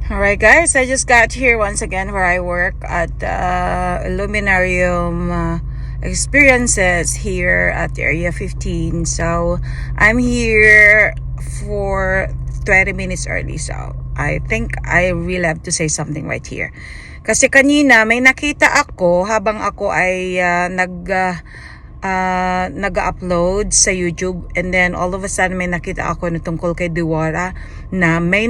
Alright guys, I just got here once again where I work at Luminarium Experiences here at Area 15. So I'm here for 20 minutes early. So I think I really have to say something right here. Kasi kanina may nakita ako habang ako ay nag-upload sa YouTube, and then all of a sudden may nakita ako na tungkol kay Diwata na may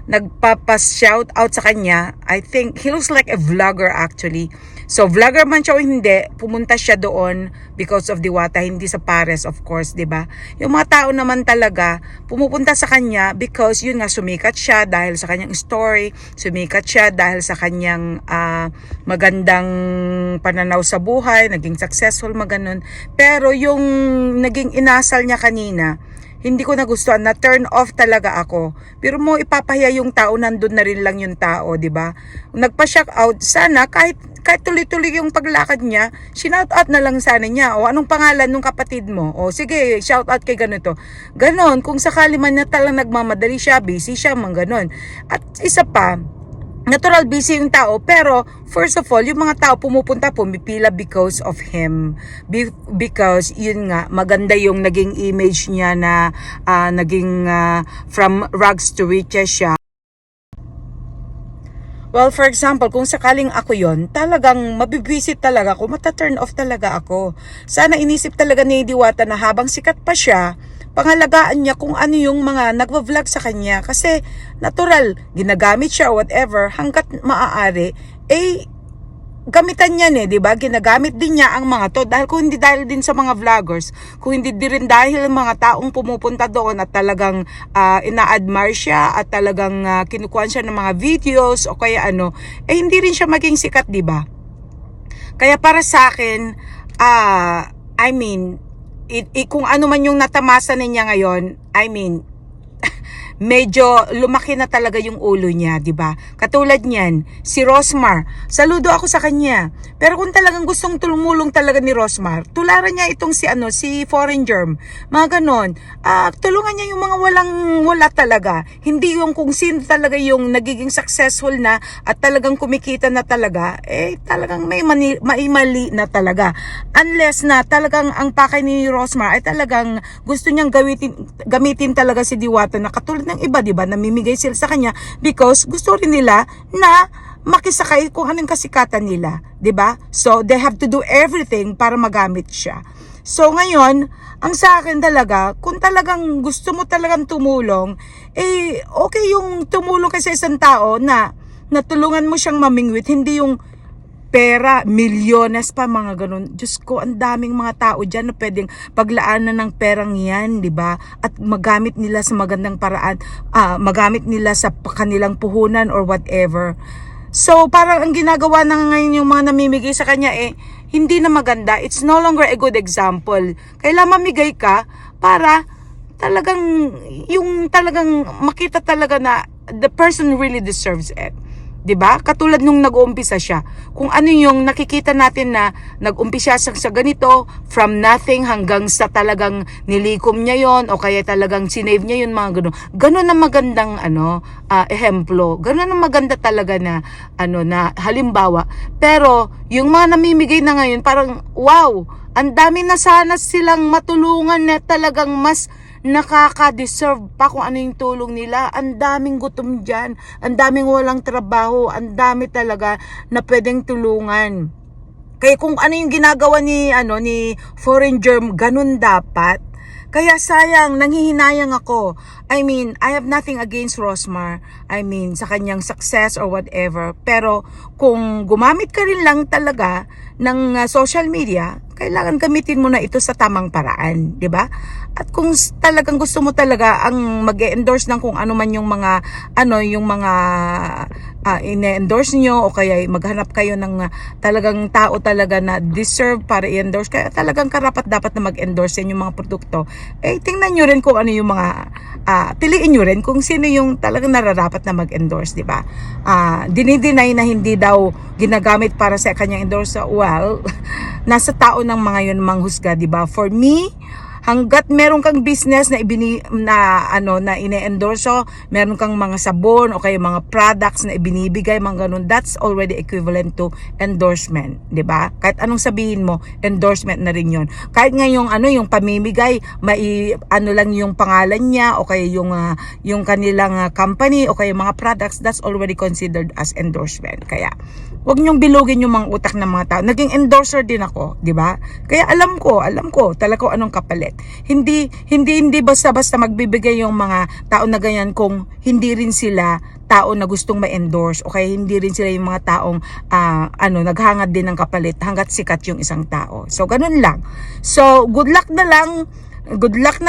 nagpapa-shout out sa kanya. I think he looks like a vlogger actually. So vlogger man siya o hindi, pumunta siya doon because of Diwata, hindi sa pares of course, 'di ba? Yung mga tao naman talaga pumupunta sa kanya because yun nga, sumikat siya dahil sa kanyang story, sumikat siya dahil sa kanyang magandang pananaw sa buhay, naging successful maganon. Pero yung naging inasal niya kanina, hindi ko nagustuhan, na turn off talaga ako. Pero mo ipapahiya yung tao, nandun na rin lang yung tao, 'di ba? Nagpa-shout out, sana kahit tuloy-tuloy yung paglakad niya, shout out na lang sana niya. O anong pangalan nung kapatid mo? O sige, shout out kay ganito. Ganon, kung sakali man na talagang nagmamadali siya, busy siya, mang ganon. At isa pa, natural busy yung tao, pero first of all, yung mga tao pumipila because of him. Because yun nga, maganda yung naging image niya na naging from rags to riches siya. Well, for example, kung sakaling ako yon, talagang mabibisit talaga ako, mata-turn off talaga ako. Sana inisip talaga ni Diwata na habang sikat pa siya, pangalagaan niya kung ano yung mga nagva-vlog sa kanya. Kasi natural, ginagamit siya or whatever, hanggat maaari, gamitan niya di ba? Ginagamit din niya ang mga to, dahil kung hindi dahil din sa mga vloggers, kung hindi din rin dahil mga taong pumupunta doon at talagang ina-admire siya at talagang kinukuha siya ng mga videos o kaya hindi rin siya maging sikat, di ba? Kaya para sa akin, kung ano man yung natamasa niya ngayon, medyo lumaki na talaga yung ulo niya, 'di ba? Katulad niyan, si Rosmar. Saludo ako sa kanya. Pero kung talagang gustong tumulong talaga ni Rosmar, tularan niya itong si Foreign Germ. Mga ganon. Tulungan niya yung mga wala talaga. Hindi yung kung sino talaga yung nagiging successful na at talagang kumikita na talaga, talagang may mali na talaga. Unless na talagang ang pakay ni Rosmar ay talagang gusto niyang gamitin talaga si Diwata na katulad ng iba, 'di ba? Namimigay sila sa kanya because gusto rin nila na makisakay kung anong kasikatan nila, 'di ba? So they have to do everything para magamit siya. So ngayon, ang sa akin talaga, kung talagang gusto mo talagang tumulong, okay yung tumulong ka sa isang tao na natulungan mo siyang mamingwit, hindi yung pera, milyones pa, mga ganun. Diyos ko, ang daming mga tao dyan na pwedeng paglaanan ng perang yan, di ba? At magamit nila sa magandang paraan, magamit nila sa kanilang puhunan or whatever. So, parang ang ginagawa na ngayon yung mga namimigay sa kanya, hindi na maganda. It's no longer a good example. Kailangan mamigay ka para talagang, yung talagang makita talaga na the person really deserves it. 'Di ba? Katulad nung nag-uumpisa siya. Kung ano yung nakikita natin na nag-umpisa siya sa ganito, from nothing hanggang sa talagang nilikom niya yon o kaya talagang sinave niya yun, mga ganun. Ganun ang magandang ehemplo. Ganun ang maganda talaga na na halimbawa. Pero yung mga namimigay na ngayon, parang wow, ang dami na sana silang matulungan na talagang mas nakaka-deserve pa kung ano yung tulong nila. Ang daming gutom dyan, ang daming walang trabaho, ang dami talaga na pwedeng tulungan. Kaya kung ano yung ginagawa ni Foreign Germ, ganun dapat. Kaya sayang, nanghihinayang ako. I have nothing against Rosmar. Sa kanyang success or whatever. Pero kung gumamit ka rin lang talaga ng social media, kailangan gamitin mo na ito sa tamang paraan, 'di ba? At kung talagang gusto mo talaga ang mag-endorse ng kung ano man yung mga ine-endorse nyo, o kaya maghanap kayo ng talagang tao talaga na deserve para i-endorse, kaya talagang karapat dapat na mag-endorse yan yung mga produkto, tingnan nyo rin kung ano yung mga piliin nyo rin kung sino yung talagang nararapat na mag-endorse, di ba? Dinideny na hindi daw ginagamit para sa kanyang endorse. Well, nasa tao ng mga yun manghusga, di ba? For me, hanggat meron kang business na na ine-endorso, meron kang mga sabon o kaya mga products na ibinibigay, mga ganun, that's already equivalent to endorsement, 'di ba? Kahit anong sabihin mo, endorsement na rin 'yon. Kahit nga yung yung pamimigay, lang yung pangalan niya o kaya yung kanilang company o kaya mga products, that's already considered as endorsement. Kaya wag niyong bilugin yung mga utak ng mga tao. Naging endorser din ako, 'di ba? Kaya alam ko talaga anong kapalit. Hindi basta-basta magbibigay yung mga tao na ganyan kung hindi rin sila tao na gustong ma-endorse o kaya hindi rin sila yung mga taong naghangad din ng kapalit hanggat sikat yung isang tao. So ganun lang. So good luck na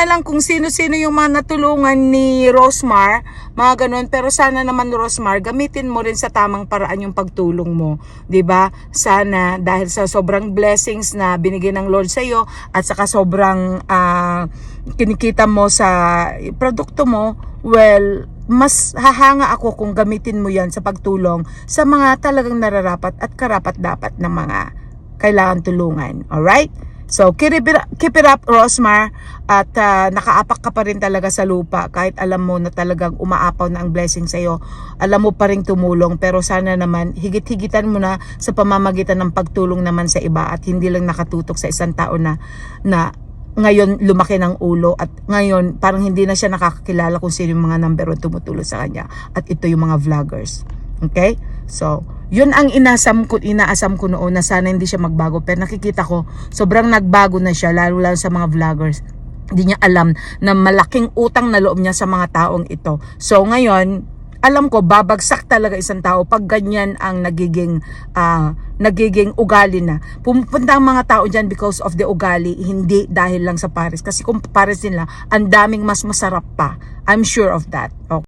lang kung sino-sino yung mga natulungan ni Rosmar, mga ganun. Pero sana naman, Rosmar, gamitin mo rin sa tamang paraan yung pagtulong mo, 'di ba? Sana dahil sa sobrang blessings na binigay ng Lord sa iyo at saka sobrang kinikita mo sa produkto mo, well, mas hahanga ako kung gamitin mo 'yan sa pagtulong sa mga talagang nararapat at karapat-dapat na mga kailangan tulungan. Alright? So, keep it up, Rosmar, at nakaapak ka pa rin talaga sa lupa kahit alam mo na talagang umaapaw na ang blessing sa'yo. Alam mo pa rin tumulong, pero sana naman higit-higitan mo na sa pamamagitan ng pagtulong naman sa iba at hindi lang nakatutok sa isang tao na ngayon lumaki ng ulo at ngayon parang hindi na siya nakakakilala kung sino yung mga number 1 tumutulong sa kanya, at ito yung mga vloggers. Okay? So, yun ang inaasam ko noon na sana hindi siya magbago, pero nakikita ko sobrang nagbago na siya, lalo sa mga vloggers. Hindi niya alam na malaking utang na loob niya sa mga taong ito. So ngayon, alam ko babagsak talaga isang tao pag ganyan ang nagiging ugali na. Pumupunta ang mga tao dyan because of the ugali, hindi dahil lang sa pares. Kasi kung pares nila, ang daming mas masarap pa. I'm sure of that. Okay.